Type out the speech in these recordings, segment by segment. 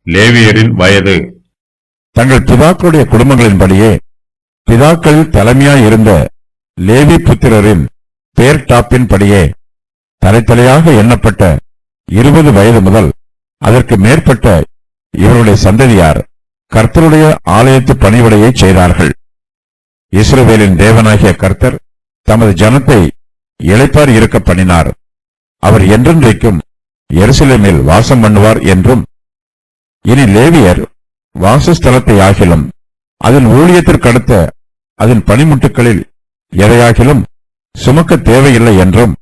லேவியரின் வயது. தங்கள் பிதாக்களுடைய குடும்பங்களின்படியே பிதாக்களில் தலைமையாய் இருந்த லேவி புத்திரரின் பேர் டாப்பின் படியே தலைத்தலையாக எண்ணப்பட்ட 20 வயது முதல் அதற்கு மேற்பட்ட இவருடைய சந்ததியார் கர்த்தருடைய ஆலயத்து பணிவிடையை செய்தார்கள். இஸ்ரவேலின் தேவனாகிய கர்த்தர் தமது ஜனத்தை இளைப்பார் இருக்க பண்ணினார். அவர் என்றென்றைக்கும் எருசலேமில் வாசம் பண்ணுவார் என்றும், இனி லேவியர் வாசஸ்தலத்தை ஆகிலும் அதன் ஊழியத்திற்கடுத்த அதன் பணிமுட்டுகளில் எதையாகிலும் சுமக்க தேவையில்லை என்றும்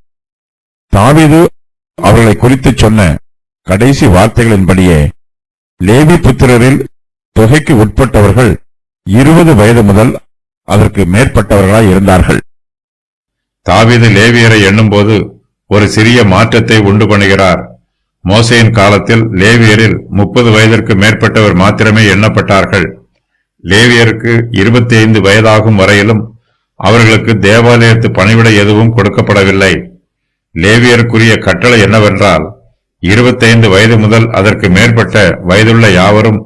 தாவீது அவர்களை குறித்து சொன்ன கடைசி வார்த்தைகளின்படியே லேவி புத்திரரில் தொகைக்கு உட்பட்டவர்கள் 20 வயது முதல் அதற்கு மேற்பட்டவர்களாய் இருந்தார்கள். தாவீது லேவியரை எண்ணும்போது ஒரு சிறிய மாற்றத்தை உண்டு பண்ணுகிறார். மோசேயின் காலத்தில் லேவியரில் 30 வயதிற்கு மேற்பட்டவர் மாத்திரமே எண்ணப்பட்டார்கள். லேவியருக்கு 25 வயதாகும் வரையிலும் அவர்களுக்கு தேவாலயத்து பணிவிடை எதுவும் கொடுக்கப்படவில்லை. லேவியருக்குரிய கட்டளை என்னவென்றால், 25 வயது முதல் அதற்கு மேற்பட்ட வயதுள்ள யாவரும்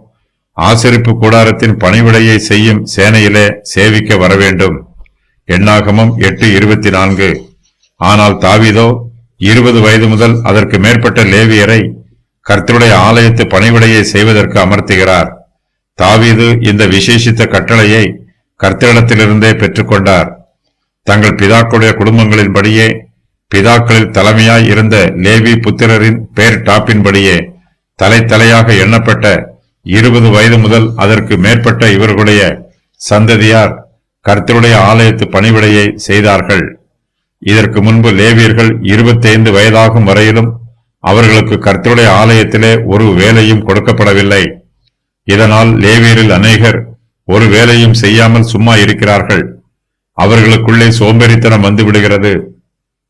ஆசரிப்பு கூடாரத்தின் பணிவிடையை செய்யும் சேனையிலே சேவிக்க வரவேண்டும். எண்ணாகமம் 8:24. ஆனால் தாவீதோ 20 வயது முதல் அதற்கு மேற்பட்ட லேவியரை கர்த்தருடைய ஆலயத்து பணிவிடையை செய்வதற்கு அமர்த்துகிறார். தாவீது இந்த விசேஷித்த கட்டளையை கர்த்தரிடத்திலிருந்தே பெற்றுக்கொண்டார். தங்கள் பிதாக்களுடைய குடும்பங்களின்படியே பிதாக்களில் தலைமையாய் இருந்த லேவி புத்திரரின் பேர் டாப்பின்படியே தலையாக எண்ணப்பட்ட 20 வயது முதல் அதற்கு மேற்பட்ட இவர்களுடைய சந்ததியார் கர்த்தருடைய ஆலயத்து பணிவிடையை செய்தார்கள். இதற்கு முன்பு லேவியர்கள் 25 வயதாகும் வரையிலும் அவர்களுக்கு கர்த்தருடைய ஆலயத்திலே ஒரு வேலையும் கொடுக்கப்படவில்லை. இதனால் லேவியரில் அநேகர் ஒரு வேலையும் செய்யாமல் சும்மா இருக்கிறார்கள். அவர்களுக்குள்ளே சோம்பேறித்தனம் வந்துவிடுகிறது.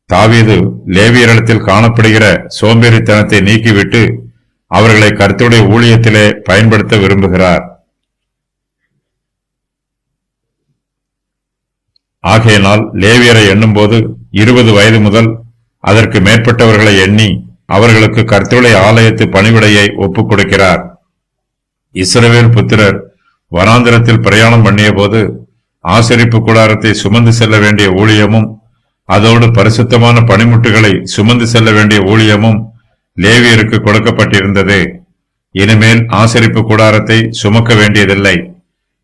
தாவீது லேவியரிடத்தில் காணப்படுகிற சோம்பேறித்தனத்தை நீக்கிவிட்டு அவர்களை கர்த்தருடைய ஊழியத்திலே பயன்படுத்த விரும்புகிறார். ஆகையினால் லேவியரை எண்ணும்போது 20 வயது முதல் அதற்கு மேற்பட்டவர்களை எண்ணி அவர்களுக்கு கர்த்தருடைய ஆலயத்து பணிவிடையை ஒப்புக் கொடுக்கிறார். இஸ்ரவேல் புத்திரர் வனாந்திரத்தில் பிரயாணம் பண்ணிய போது ஆசரிப்பு கூடாரத்தை சுமந்து செல்ல வேண்டிய ஊழியமும் அதோடு பரிசுத்தமான பணிமுட்டுகளை சுமந்து செல்ல வேண்டிய ஊழியமும் லேவியருக்கு கொடுக்கப்பட்டிருந்தது. இனிமேல் ஆசரிப்பு கூடாரத்தை சுமக்க வேண்டியதில்லை.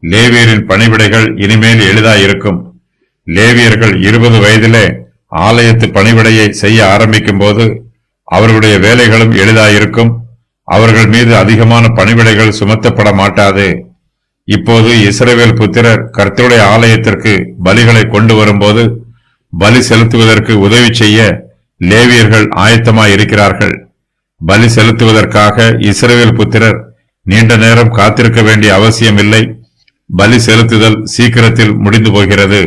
லேவியரின் பணிவிடைகள் இனிமேல் எளிதாயிருக்கும். லேவியர்கள் 20 வயதிலே ஆலயத்து பணிவிடையை செய்ய ஆரம்பிக்கும் போது அவர்களுடைய வேலைகளும் எளிதாயிருக்கும். அவர்கள் மீது அதிகமான பணிவிடைகள் சுமத்தப்பட மாட்டாது. இப்போது இஸ்ரவேல் புத்திரர் கர்த்தருடைய ஆலயத்திற்கு பலிகளை கொண்டு வரும்போது பலி செலுத்துவதற்கு உதவி செய்ய லேவியர்கள் ஆயத்தமாயிருக்கிறார்கள். பலி செலுத்துவதற்காக இஸ்ரவேல் புத்திரர் நீண்ட நேரம் காத்திருக்க வேண்டிய அவசியம் இல்லை. பலி செலுத்துதல் சீக்கிரத்தில் முடிந்து போகிறது.